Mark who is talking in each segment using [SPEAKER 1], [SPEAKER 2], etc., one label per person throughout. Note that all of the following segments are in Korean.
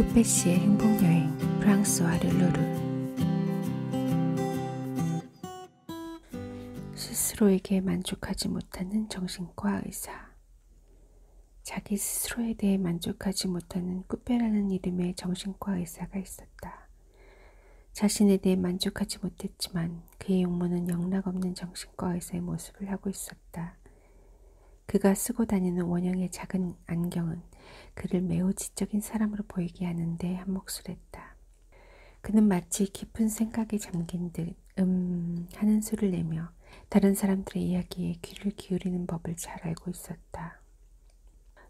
[SPEAKER 1] 꾸페씨의 행복여행 프랑스와 르르르. 스스로에게 만족하지 못하는 정신과 의사. 자기 스스로에 대해 만족하지 못하는 꾸페라는 이름의 정신과 의사가 있었다. 자신에 대해 만족하지 못했지만 그의 용모는 영락없는 정신과 의사의 모습을 하고 있었다. 그가 쓰고 다니는 원형의 작은 안경은 그를 매우 지적인 사람으로 보이게 하는데 한몫을 했다. 그는 마치 깊은 생각에 잠긴 듯 하는 소리를 내며 다른 사람들의 이야기에 귀를 기울이는 법을 잘 알고 있었다.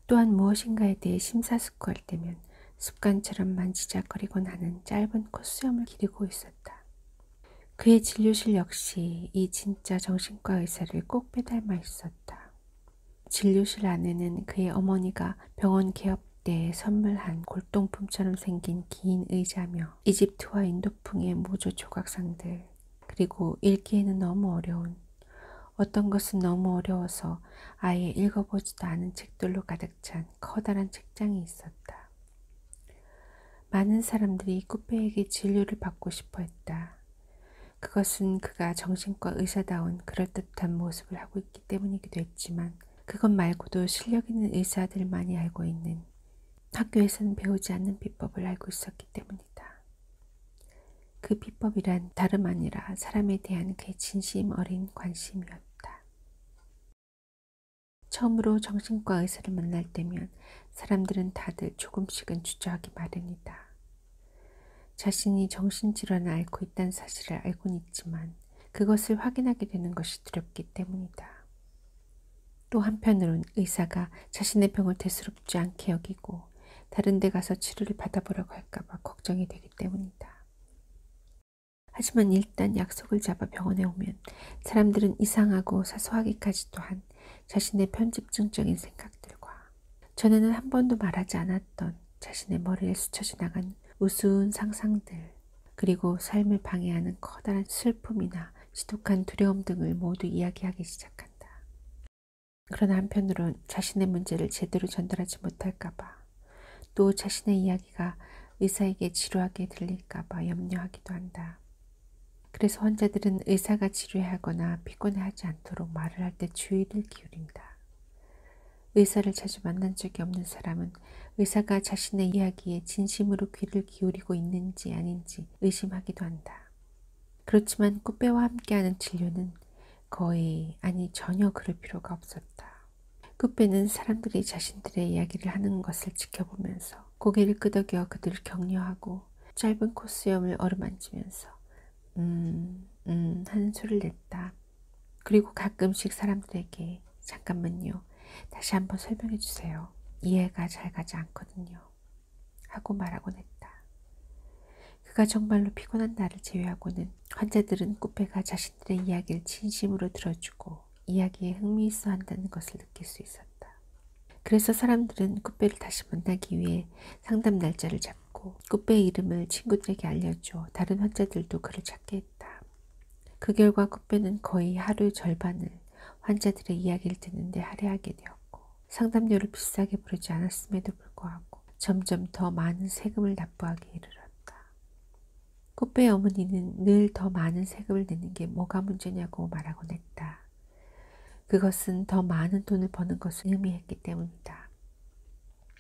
[SPEAKER 1] 또한 무엇인가에 대해 심사숙고할 때면 습관처럼 만지작거리곤 하는 짧은 콧수염을 기르고 있었다. 그의 진료실 역시 이 진짜 정신과 의사를 꼭 빼닮아 있었다. 진료실 안에는 그의 어머니가 병원 개업 때 선물한 골동품처럼 생긴 긴 의자며 이집트와 인도풍의 모조 조각상들, 그리고 읽기에는 너무 어려운, 어떤 것은 너무 어려워서 아예 읽어보지도 않은 책들로 가득 찬 커다란 책장이 있었다. 많은 사람들이 꾸페에게 진료를 받고 싶어 했다. 그것은 그가 정신과 의사다운 그럴듯한 모습을 하고 있기 때문이기도 했지만 그것 말고도 실력 있는 의사들만이 알고 있는, 학교에서는 배우지 않는 비법을 알고 있었기 때문이다. 그 비법이란 다름 아니라 사람에 대한 그의 진심 어린 관심이었다. 처음으로 정신과 의사를 만날 때면 사람들은 다들 조금씩은 주저하기 마련이다. 자신이 정신질환을 앓고 있다는 사실을 알고는 있지만 그것을 확인하게 되는 것이 두렵기 때문이다. 또 한편으론 의사가 자신의 병을 대수롭지 않게 여기고 다른 데 가서 치료를 받아보려고 할까봐 걱정이 되기 때문이다. 하지만 일단 약속을 잡아 병원에 오면 사람들은 이상하고 사소하기까지도 한 자신의 편집증적인 생각들과 전에는 한 번도 말하지 않았던 자신의 머리에 스쳐 지나간 우스운 상상들, 그리고 삶을 방해하는 커다란 슬픔이나 지독한 두려움 등을 모두 이야기하기 시작한다. 그러나 한편으론 자신의 문제를 제대로 전달하지 못할까봐, 또 자신의 이야기가 의사에게 지루하게 들릴까봐 염려하기도 한다. 그래서 환자들은 의사가 지루해하거나 피곤해하지 않도록 말을 할 때 주의를 기울인다. 의사를 자주 만난 적이 없는 사람은 의사가 자신의 이야기에 진심으로 귀를 기울이고 있는지 아닌지 의심하기도 한다. 그렇지만 꾸페와 함께하는 진료는 거의, 아니 전혀 그럴 필요가 없었다. 꾸페는 사람들이 자신들의 이야기를 하는 것을 지켜보면서 고개를 끄덕여 그들을 격려하고 짧은 콧수염을 어루만지면서 하는 소리를 냈다. 그리고 가끔씩 사람들에게 잠깐만요, 다시 한번 설명해 주세요, 이해가 잘 가지 않거든요 하고 말하곤 했다. 그가 정말로 피곤한 날을 제외하고는 환자들은 꾸페가 자신들의 이야기를 진심으로 들어주고 이야기에 흥미있어 한다는 것을 느낄 수 있었다. 그래서 사람들은 꾸페를 다시 만나기 위해 상담 날짜를 잡고 꾸페의 이름을 친구들에게 알려줘 다른 환자들도 그를 찾게 했다. 그 결과 꾸페는 거의 하루 절반을 환자들의 이야기를 듣는데 할애하게 되었고, 상담료를 비싸게 부르지 않았음에도 불구하고 점점 더 많은 세금을 납부하게 이르렀다. 꾸페의 어머니는 늘 더 많은 세금을 내는 게 뭐가 문제냐고 말하곤 했다. 그것은 더 많은 돈을 버는 것을 의미했기 때문이다.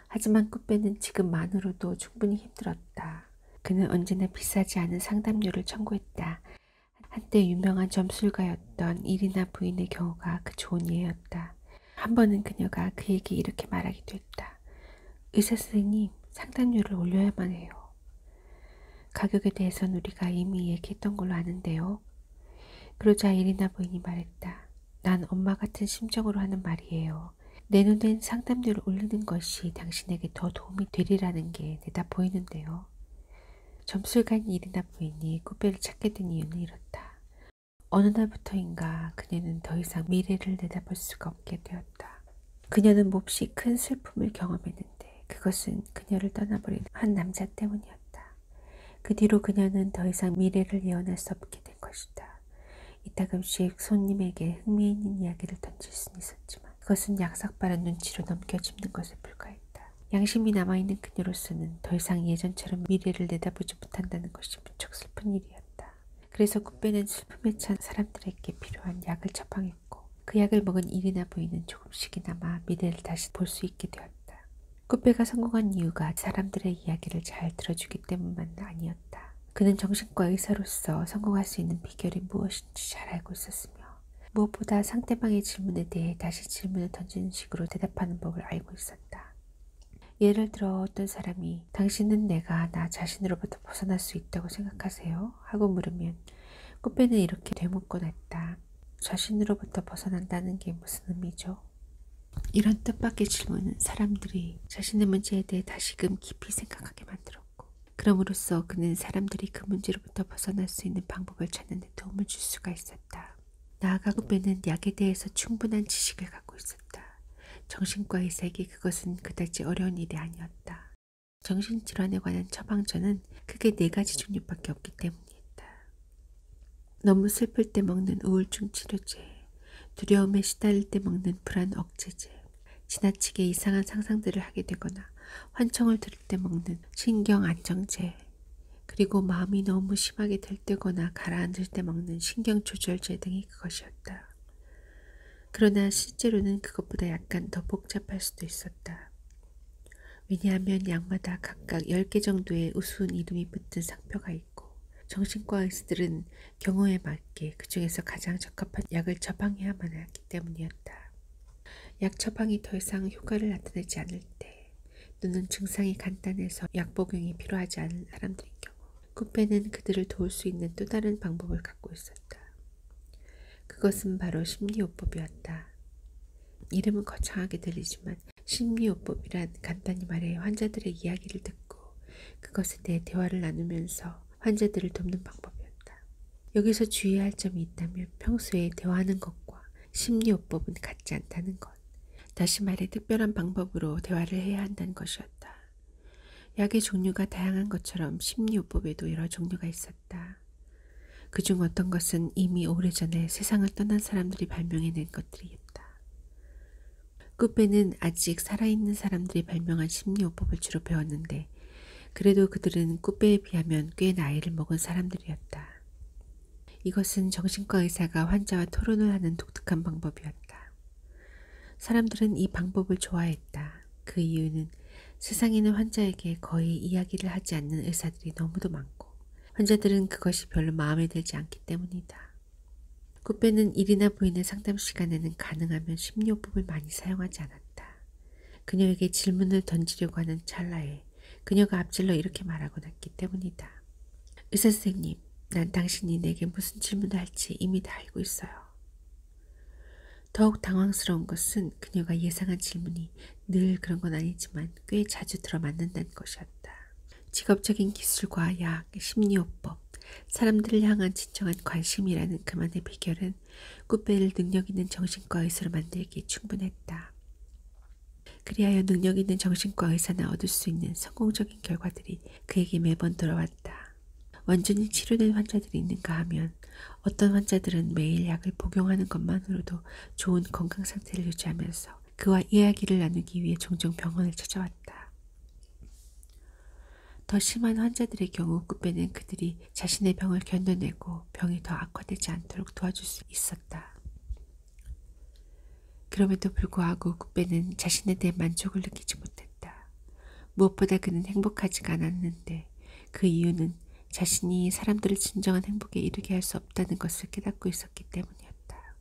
[SPEAKER 1] 하지만 꾸페는 지금만으로도 충분히 힘들었다. 그는 언제나 비싸지 않은 상담료를 청구했다. 한때 유명한 점술가였던 이리나 부인의 경우가 그 좋은 예였다. 한 번은 그녀가 그에게 이렇게 말하기도 했다. 의사 선생님, 상담료를 올려야만 해요. 가격에 대해서는 우리가 이미 얘기했던 걸로 아는데요. 그러자 이리나 부인이 말했다. 난 엄마 같은 심정으로 하는 말이에요. 내 눈엔 상담료를 올리는 것이 당신에게 더 도움이 되리라는 게 내다 보이는데요. 점술가인 이리나 부인이 꾸페를 찾게 된 이유는 이렇다. 어느 날부터인가 그녀는 더 이상 미래를 내다볼 수가 없게 되었다. 그녀는 몹시 큰 슬픔을 경험했는데 그것은 그녀를 떠나버린 한 남자 때문이었다. 그 뒤로 그녀는 더 이상 미래를 예언할 수 없게 된 것이다. 이따금씩 손님에게 흥미있는 이야기를 던질 수는 있었지만 그것은 약삭빠른 눈치로 넘겨짚는 것에 불과했다. 양심이 남아있는 그녀로서는 더 이상 예전처럼 미래를 내다보지 못한다는 것이 무척 슬픈 일이었다. 그래서 꾸빼는 슬픔에 찬 사람들에게 필요한 약을 처방했고 그 약을 먹은 이리나 부인은 조금씩이나마 미래를 다시 볼 수 있게 되었다. 꾸빼가 성공한 이유가 사람들의 이야기를 잘 들어주기 때문만은 아니었다. 그는 정신과 의사로서 성공할 수 있는 비결이 무엇인지 잘 알고 있었으며 무엇보다 상대방의 질문에 대해 다시 질문을 던지는 식으로 대답하는 법을 알고 있었다. 예를 들어 어떤 사람이 당신은 내가 나 자신으로부터 벗어날 수 있다고 생각하세요? 하고 물으면 꾸빼는 이렇게 되묻곤 했다. 자신으로부터 벗어난다는 게 무슨 의미죠? 이런 뜻밖의 질문은 사람들이 자신의 문제에 대해 다시금 깊이 생각하게 만들었고 그럼으로써 그는 사람들이 그 문제로부터 벗어날 수 있는 방법을 찾는 데 도움을 줄 수가 있었다. 나아가 꾸빼는 약에 대해서 충분한 지식을 갖고 있었다. 정신과 의사에게 그것은 그다지 어려운 일이 아니었다. 정신질환에 관한 처방전은 크게 4가지 종류밖에 없기 때문이었다. 너무 슬플 때 먹는 우울증 치료제, 두려움에 시달릴 때 먹는 불안 억제제, 지나치게 이상한 상상들을 하게 되거나 환청을 들을 때 먹는 신경 안정제, 그리고 마음이 너무 심하게 들뜨거나 가라앉을 때 먹는 신경 조절제 등이 그것이었다. 그러나 실제로는 그것보다 약간 더 복잡할 수도 있었다. 왜냐하면 약마다 각각 10개 정도의 우스운 이름이 붙은 상표가 있고 정신과 의사들은 경우에 맞게 그 중에서 가장 적합한 약을 처방해야만 하기 때문이었다. 약 처방이 더 이상 효과를 나타내지 않을 때 또는 증상이 간단해서 약 복용이 필요하지 않은 사람들인 경우 꾸빼는 그들을 도울 수 있는 또 다른 방법을 갖고 있었다. 그것은 바로 심리요법이었다. 이름은 거창하게 들리지만 심리요법이란 간단히 말해 환자들의 이야기를 듣고 그것에 대해 대화를 나누면서 환자들을 돕는 방법이었다. 여기서 주의해야 할 점이 있다면 평소에 대화하는 것과 심리요법은 같지 않다는 것. 다시 말해 특별한 방법으로 대화를 해야 한다는 것이었다. 약의 종류가 다양한 것처럼 심리요법에도 여러 종류가 있었다. 그중 어떤 것은 이미 오래전에 세상을 떠난 사람들이 발명해낸 것들이었다. 꾸빼는 아직 살아있는 사람들이 발명한 심리요법을 주로 배웠는데 그래도 그들은 꾸빼에 비하면 꽤 나이를 먹은 사람들이었다. 이것은 정신과 의사가 환자와 토론을 하는 독특한 방법이었다. 사람들은 이 방법을 좋아했다. 그 이유는 세상에는 환자에게 거의 이야기를 하지 않는 의사들이 너무도 많고 환자들은 그것이 별로 마음에 들지 않기 때문이다. 꾸빼는 이리나 부인의 상담 시간에는 가능하면 심리요법을 많이 사용하지 않았다. 그녀에게 질문을 던지려고 하는 찰나에 그녀가 앞질러 이렇게 말하곤 했기 때문이다. 의사 선생님, 난 당신이 내게 무슨 질문을 할지 이미 다 알고 있어요. 더욱 당황스러운 것은 그녀가 예상한 질문이 늘 그런 건 아니지만 꽤 자주 들어맞는다는 것이었다. 직업적인 기술과 약, 심리요법, 사람들을 향한 진정한 관심이라는 그만의 비결은 꾸빼를 능력 있는 정신과 의사로 만들기에 충분했다. 그리하여 능력 있는 정신과 의사나 얻을 수 있는 성공적인 결과들이 그에게 매번 돌아왔다. 완전히 치료된 환자들이 있는가 하면 어떤 환자들은 매일 약을 복용하는 것만으로도 좋은 건강 상태를 유지하면서 그와 이야기를 나누기 위해 종종 병원을 찾아왔다. 더 심한 환자들의 경우 꾸빼는 그들이 자신의 병을 견뎌내고 병이 더 악화되지 않도록 도와줄 수 있었다. 그럼에도 불구하고 꾸빼는 자신에 대해 만족을 느끼지 못했다. 무엇보다 그는 행복하지가 않았는데 그 이유는 자신이 사람들을 진정한 행복에 이르게 할 수 없다는 것을 깨닫고 있었기 때문이었다.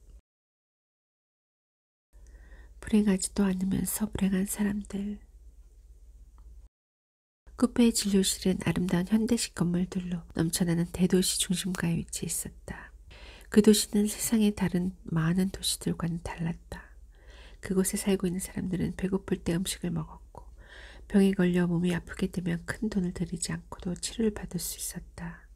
[SPEAKER 1] 불행하지도 않으면서 불행한 사람들. 꾸페의 진료실은 아름다운 현대식 건물들로 넘쳐나는 대도시 중심가에 위치해 있었다. 그 도시는 세상의 다른 많은 도시들과는 달랐다. 그곳에 살고 있는 사람들은 배고플 때 음식을 먹었고 병에 걸려 몸이 아프게 되면 큰 돈을 들이지 않고도 치료를 받을 수 있었다.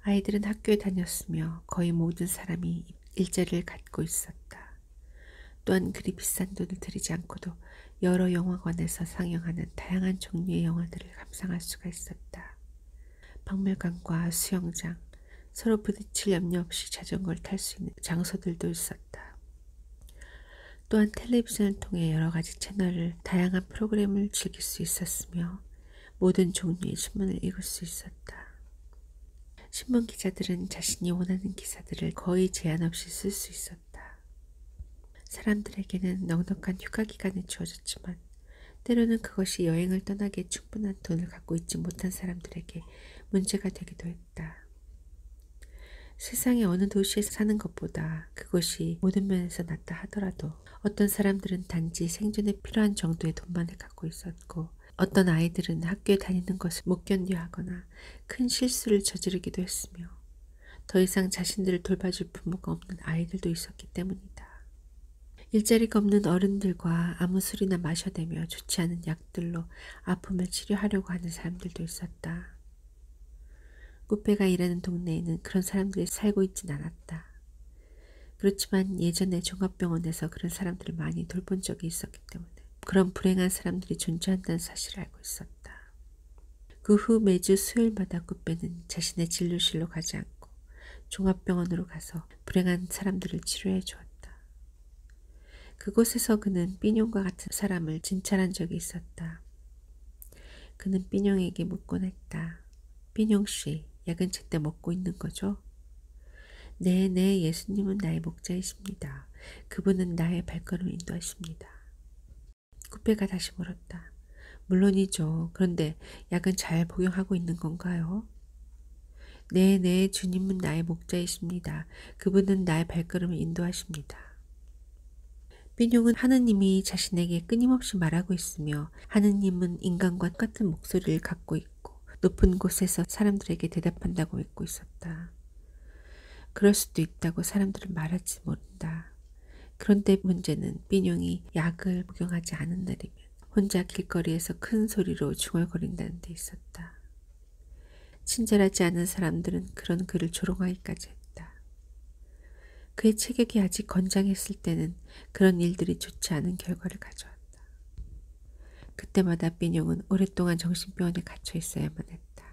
[SPEAKER 1] 아이들은 학교에 다녔으며 거의 모든 사람이 일자리를 갖고 있었다. 또한 그리 비싼 돈을 들이지 않고도 여러 영화관에서 상영하는 다양한 종류의 영화들을 감상할 수가 있었다. 박물관과 수영장, 서로 부딪힐 염려 없이 자전거를 탈 수 있는 장소들도 있었다. 또한 텔레비전을 통해 여러 가지 채널을 다양한 프로그램을 즐길 수 있었으며 모든 종류의 신문을 읽을 수 있었다. 신문 기자들은 자신이 원하는 기사들을 거의 제한 없이 쓸 수 있었다. 사람들에게는 넉넉한 휴가 기간이 주어졌지만 때로는 그것이 여행을 떠나기에 충분한 돈을 갖고 있지 못한 사람들에게 문제가 되기도 했다. 세상의 어느 도시에 사는 것보다 그것이 모든 면에서 낫다 하더라도 어떤 사람들은 단지 생존에 필요한 정도의 돈만을 갖고 있었고 어떤 아이들은 학교에 다니는 것을 못 견뎌 하거나 큰 실수를 저지르기도 했으며 더 이상 자신들을 돌봐줄 부모가 없는 아이들도 있었기 때문이다. 일자리가 없는 어른들과 아무 술이나 마셔대며 좋지 않은 약들로 아픔을 치료하려고 하는 사람들도 있었다. 꾸페가 일하는 동네에는 그런 사람들이 살고 있진 않았다. 그렇지만 예전에 종합병원에서 그런 사람들을 많이 돌본 적이 있었기 때문에 그런 불행한 사람들이 존재한다는 사실을 알고 있었다. 그 후 매주 수요일마다 꾸페는 자신의 진료실로 가지 않고 종합병원으로 가서 불행한 사람들을 치료해 주었다. 그곳에서 그는 삐뇽과 같은 사람을 진찰한 적이 있었다. 그는 삐뇽에게 묻곤 했다. 삐뇽씨, 약은 제때 먹고 있는 거죠? 네, 예수님은 나의 목자이십니다. 그분은 나의 발걸음을 인도하십니다. 쿠페가 다시 물었다. 물론이죠. 그런데 약은 잘 복용하고 있는 건가요? 네, 주님은 나의 목자이십니다. 그분은 나의 발걸음을 인도하십니다. 삐뇽은 하느님이 자신에게 끊임없이 말하고 있으며 하느님은 인간과 똑같은 목소리를 갖고 있고 높은 곳에서 사람들에게 대답한다고 믿고 있었다. 그럴 수도 있다고 사람들은 말할지 모른다. 그런데 문제는 삐뇽이 약을 복용하지 않은 날이면 혼자 길거리에서 큰 소리로 중얼거린다는 데 있었다. 친절하지 않은 사람들은 그런 그를 조롱하기까지 했다. 그의 체격이 아직 건장했을 때는 그런 일들이 좋지 않은 결과를 가져왔다. 그때마다 삐뇽은 오랫동안 정신병원에 갇혀 있어야만 했다.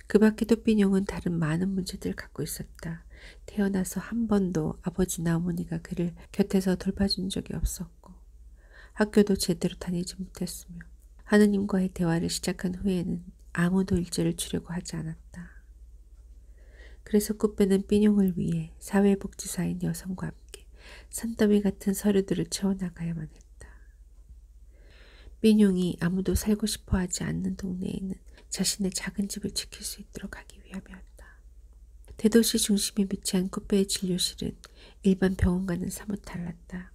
[SPEAKER 1] 그 밖에도 삐뇽은 다른 많은 문제들을 갖고 있었다. 태어나서 한 번도 아버지나 어머니가 그를 곁에서 돌봐준 적이 없었고 학교도 제대로 다니지 못했으며 하느님과의 대화를 시작한 후에는 아무도 일절을 주려고 하지 않았다. 그래서 꾸페는 삐뇽을 위해 사회복지사인 여성과 함께 산더미 같은 서류들을 채워나가야만 했다. 삐뇽이 아무도 살고 싶어 하지 않는 동네에는 자신의 작은 집을 지킬 수 있도록 하기 위함이었다. 대도시 중심에 위치한 꾸페의 진료실은 일반 병원과는 사뭇 달랐다.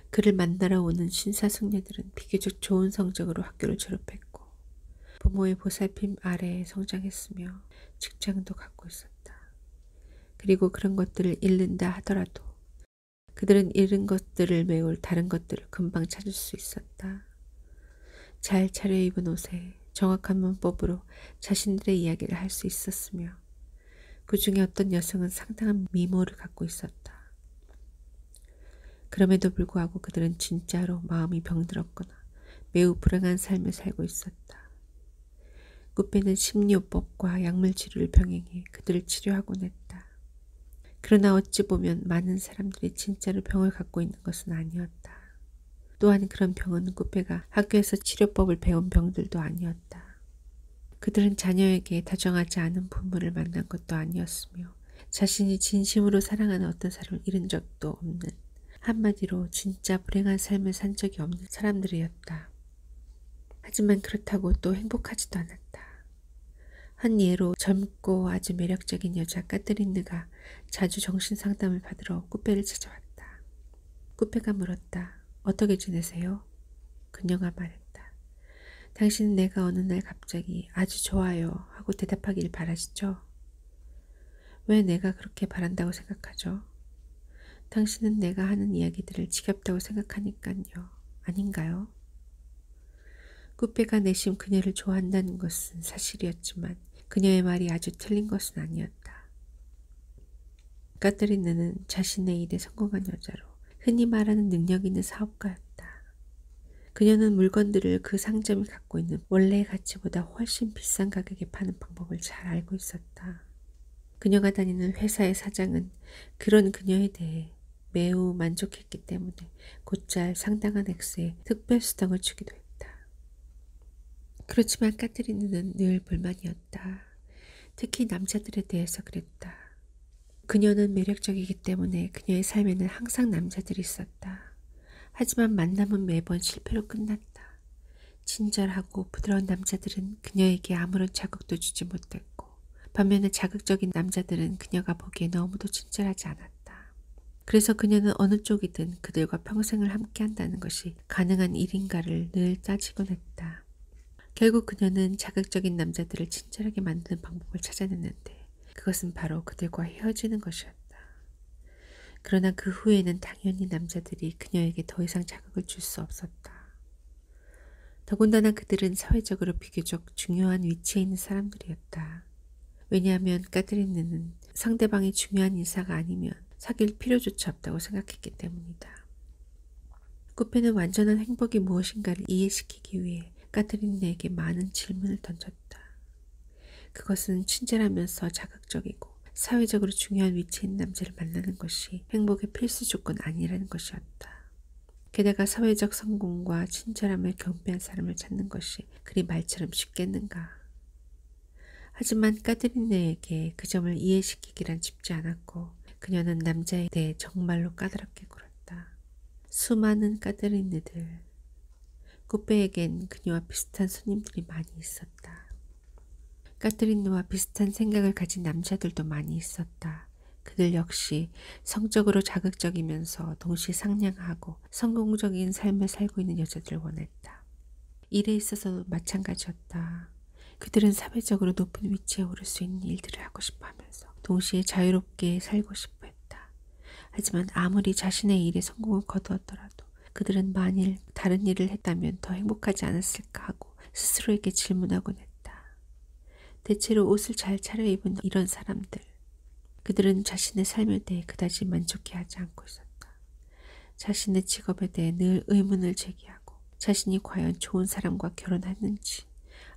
[SPEAKER 1] 그를 만나러 오는 신사숙녀들은 비교적 좋은 성적으로 학교를 졸업했고 부모의 보살핌 아래에 성장했으며 직장도 갖고 있었다. 그리고 그런 것들을 잃는다 하더라도 그들은 잃은 것들을 메울 다른 것들을 금방 찾을 수 있었다. 잘 차려입은 옷에 정확한 문법으로 자신들의 이야기를 할 수 있었으며 그 중에 어떤 여성은 상당한 미모를 갖고 있었다. 그럼에도 불구하고 그들은 진짜로 마음이 병들었거나 매우 불행한 삶을 살고 있었다. 꾸페는 심리요법과 약물치료를 병행해 그들을 치료하곤 했다. 그러나 어찌 보면 많은 사람들이 진짜로 병을 갖고 있는 것은 아니었다. 또한 그런 병은 꾸페가 학교에서 치료법을 배운 병들도 아니었다. 그들은 자녀에게 다정하지 않은 부모를 만난 것도 아니었으며 자신이 진심으로 사랑하는 어떤 사람을 잃은 적도 없는 한마디로 진짜 불행한 삶을 산 적이 없는 사람들이었다. 하지만 그렇다고 또 행복하지도 않았다. 한 예로 젊고 아주 매력적인 여자 까뜨린느가 자주 정신상담을 받으러 꾸페를 찾아왔다. 꾸페가 물었다. 어떻게 지내세요? 그녀가 말했다. 당신은 내가 어느 날 갑자기 아주 좋아요 하고 대답하길 바라시죠? 왜 내가 그렇게 바란다고 생각하죠? 당신은 내가 하는 이야기들을 지겹다고 생각하니까요. 아닌가요? 꾸페가 내심 그녀를 좋아한다는 것은 사실이었지만 그녀의 말이 아주 틀린 것은 아니었다. 까뜨리느는 자신의 일에 성공한 여자로 흔히 말하는 능력 있는 사업가였다. 그녀는 물건들을 그 상점이 갖고 있는 원래의 가치보다 훨씬 비싼 가격에 파는 방법을 잘 알고 있었다. 그녀가 다니는 회사의 사장은 그런 그녀에 대해 매우 만족했기 때문에 곧잘 상당한 액수의 특별수당을 주기도 했다. 그렇지만 까테리누는 늘 불만이었다. 특히 남자들에 대해서 그랬다. 그녀는 매력적이기 때문에 그녀의 삶에는 항상 남자들이 있었다. 하지만 만남은 매번 실패로 끝났다. 친절하고 부드러운 남자들은 그녀에게 아무런 자극도 주지 못했고, 반면에 자극적인 남자들은 그녀가 보기에 너무도 친절하지 않았다. 그래서 그녀는 어느 쪽이든 그들과 평생을 함께한다는 것이 가능한 일인가를 늘 따지곤 했다. 결국 그녀는 자극적인 남자들을 친절하게 만드는 방법을 찾아냈는데, 그것은 바로 그들과 헤어지는 것이었다. 그러나 그 후에는 당연히 남자들이 그녀에게 더 이상 자극을 줄 수 없었다. 더군다나 그들은 사회적으로 비교적 중요한 위치에 있는 사람들이었다. 왜냐하면 까트리느는 상대방이 중요한 인사가 아니면 사귈 필요조차 없다고 생각했기 때문이다. 꾸페는 완전한 행복이 무엇인가를 이해시키기 위해 까트리느에게 많은 질문을 던졌다. 그것은 친절하면서 자극적이고 사회적으로 중요한 위치에 있는 남자를 만나는 것이 행복의 필수 조건 아니라는 것이었다. 게다가 사회적 성공과 친절함을 경배한 사람을 찾는 것이 그리 말처럼 쉽겠는가. 하지만 까드리네에게 그 점을 이해시키기란 쉽지 않았고 그녀는 남자에 대해 정말로 까다롭게 굴었다. 수많은 까드리네들. 꾸페에겐 그녀와 비슷한 손님들이 많이 있었다. 까트린느와 비슷한 생각을 가진 남자들도 많이 있었다. 그들 역시 성적으로 자극적이면서 동시에 상냥하고 성공적인 삶을 살고 있는 여자들을 원했다. 일에 있어서도 마찬가지였다. 그들은 사회적으로 높은 위치에 오를 수 있는 일들을 하고 싶어 하면서 동시에 자유롭게 살고 싶어 했다. 하지만 아무리 자신의 일에 성공을 거두었더라도 그들은 만일 다른 일을 했다면 더 행복하지 않았을까 하고 스스로에게 질문하곤 했다. 대체로 옷을 잘 차려입은 이런 사람들. 그들은 자신의 삶에 대해 그다지 만족해하지 않고 있었다. 자신의 직업에 대해 늘 의문을 제기하고 자신이 과연 좋은 사람과 결혼했는지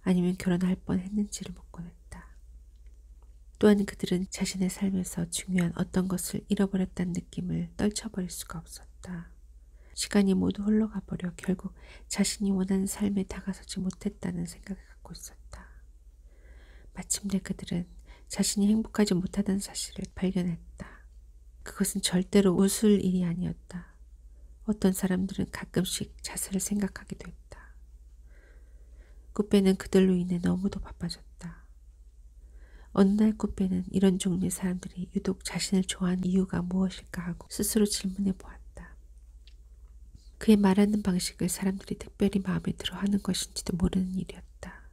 [SPEAKER 1] 아니면 결혼할 뻔했는지를 묻곤 했다. 또한 그들은 자신의 삶에서 중요한 어떤 것을 잃어버렸다는 느낌을 떨쳐버릴 수가 없었다. 시간이 모두 흘러가 버려 결국 자신이 원하는 삶에 다가서지 못했다는 생각을 갖고 있었다. 마침내 그들은 자신이 행복하지 못하다는 사실을 발견했다. 그것은 절대로 웃을 일이 아니었다. 어떤 사람들은 가끔씩 자살을 생각하기도 했다. 꾸페는 그들로 인해 너무도 바빠졌다. 어느 날 꾸페는 이런 종류의 사람들이 유독 자신을 좋아하는 이유가 무엇일까 하고 스스로 질문해 보았다. 그의 말하는 방식을 사람들이 특별히 마음에 들어 하는 것인지도 모르는 일이었다.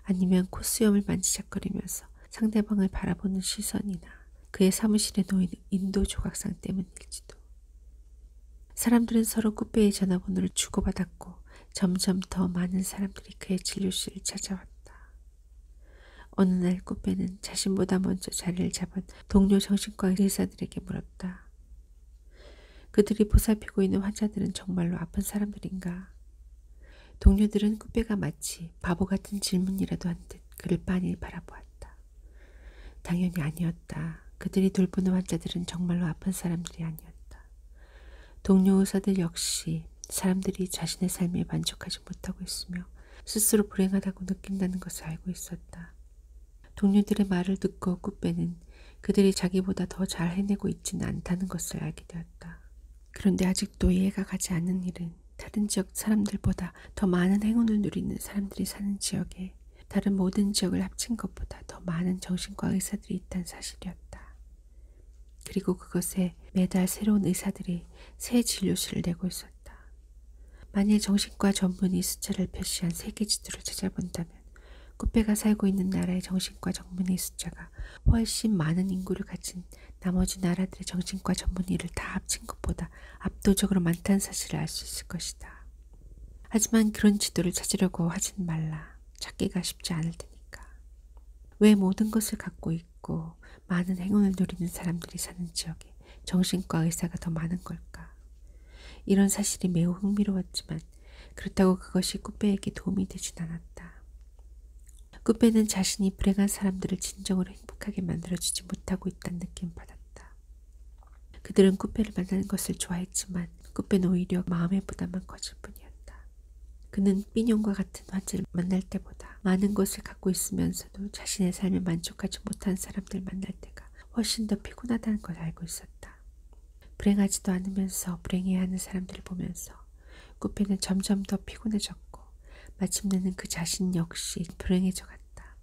[SPEAKER 1] 아니면 콧수염을 만지작거리면서 상대방을 바라보는 시선이나 그의 사무실에 놓인 인도 조각상 때문일지도. 사람들은 서로 꾸페의 전화번호를 주고받았고 점점 더 많은 사람들이 그의 진료실을 찾아왔다. 어느 날 꾸페는 자신보다 먼저 자리를 잡은 동료 정신과 의사들에게 물었다. 그들이 보살피고 있는 환자들은 정말로 아픈 사람들인가? 동료들은 꾸페가 마치 바보 같은 질문이라도 한 듯 그를 빤히 바라보았다. 당연히 아니었다. 그들이 돌보는 환자들은 정말로 아픈 사람들이 아니었다. 동료 의사들 역시 사람들이 자신의 삶에 만족하지 못하고 있으며 스스로 불행하다고 느낀다는 것을 알고 있었다. 동료들의 말을 듣고 꾸페는 그들이 자기보다 더 잘 해내고 있지는 않다는 것을 알게 되었다. 그런데 아직도 이해가 가지 않는 일은 다른 지역 사람들보다 더 많은 행운을 누리는 사람들이 사는 지역에 다른 모든 지역을 합친 것보다 더 많은 정신과 의사들이 있다는 사실이었다. 그리고 그것에 매달 새로운 의사들이 새 진료실을 내고 있었다. 만일 정신과 전문의 숫자를 표시한 세계 지도를 찾아본다면 꾸페가 살고 있는 나라의 정신과 전문의 숫자가 훨씬 많은 인구를 가진 나머지 나라들의 정신과 전문의를 다 합친 것보다 압도적으로 많다는 사실을 알 수 있을 것이다. 하지만 그런 지도를 찾으려고 하진 말라. 찾기가 쉽지 않을 테니까. 왜 모든 것을 갖고 있고 많은 행운을 누리는 사람들이 사는 지역에 정신과 의사가 더 많은 걸까? 이런 사실이 매우 흥미로웠지만 그렇다고 그것이 꾸페에게 도움이 되진 않았다. 꾸페는 자신이 불행한 사람들을 진정으로 행복하게 만들어주지 못하고 있다는 느낌을 받았다. 그들은 꾸페를 만나는 것을 좋아했지만 꾸페는 오히려 마음의 부담만 커질 뿐이었다. 그는 삐뇽과 같은 환자를 만날 때보다 많은 것을 갖고 있으면서도 자신의 삶에 만족하지 못한 사람들을 만날 때가 훨씬 더 피곤하다는 걸 알고 있었다. 불행하지도 않으면서 불행해야 하는 사람들을 보면서 꾸페는 점점 더 피곤해졌고 마침내는 그 자신 역시 불행해져 갔다.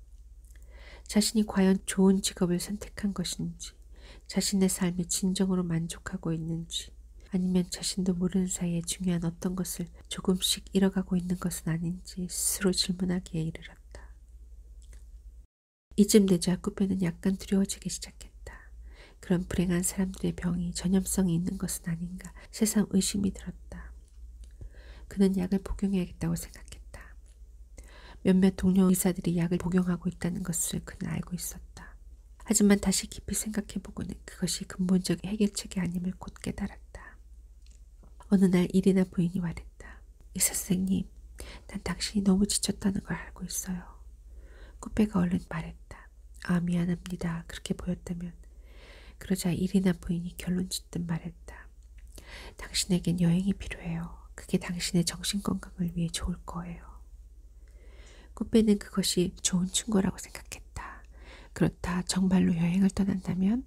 [SPEAKER 1] 자신이 과연 좋은 직업을 선택한 것인지, 자신의 삶에 진정으로 만족하고 있는지, 아니면 자신도 모르는 사이에 중요한 어떤 것을 조금씩 잃어가고 있는 것은 아닌지 스스로 질문하기에 이르렀다. 이쯤 되자 꾸페는 약간 두려워지기 시작했다. 그런 불행한 사람들의 병이 전염성이 있는 것은 아닌가 새삼 의심이 들었다. 그는 약을 복용해야겠다고 생각했다. 몇몇 동료 의사들이 약을 복용하고 있다는 것을 그는 알고 있었다. 하지만 다시 깊이 생각해보고는 그것이 근본적인 해결책이 아님을 곧 깨달았다. 어느 날 이리나 부인이 말했다. 의사 선생님, 난 당신이 너무 지쳤다는 걸 알고 있어요. 꾸페가 얼른 말했다. 아, 미안합니다. 그렇게 보였다면. 그러자 이리나 부인이 결론 짓듯 말했다. 당신에겐 여행이 필요해요. 그게 당신의 정신건강을 위해 좋을 거예요. 꾸페는 그것이 좋은 충고라고 생각했다. 그렇다 정말로 여행을 떠난다면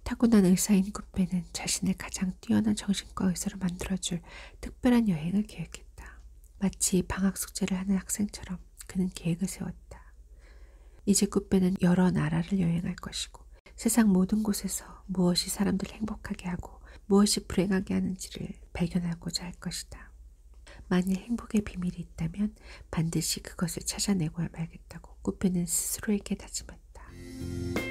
[SPEAKER 1] 타고난 의사인 꾸페는 자신을 가장 뛰어난 정신과 의사로 만들어줄 특별한 여행을 계획했다. 마치 방학 숙제를 하는 학생처럼 그는 계획을 세웠다. 이제 꾸페는 여러 나라를 여행할 것이고 세상 모든 곳에서 무엇이 사람들을 행복하게 하고 무엇이 불행하게 하는지를 발견하고자 할 것이다. 만일 행복의 비밀이 있다면 반드시 그것을 찾아내고야 말겠다고 꾸페는 스스로에게 다짐했다.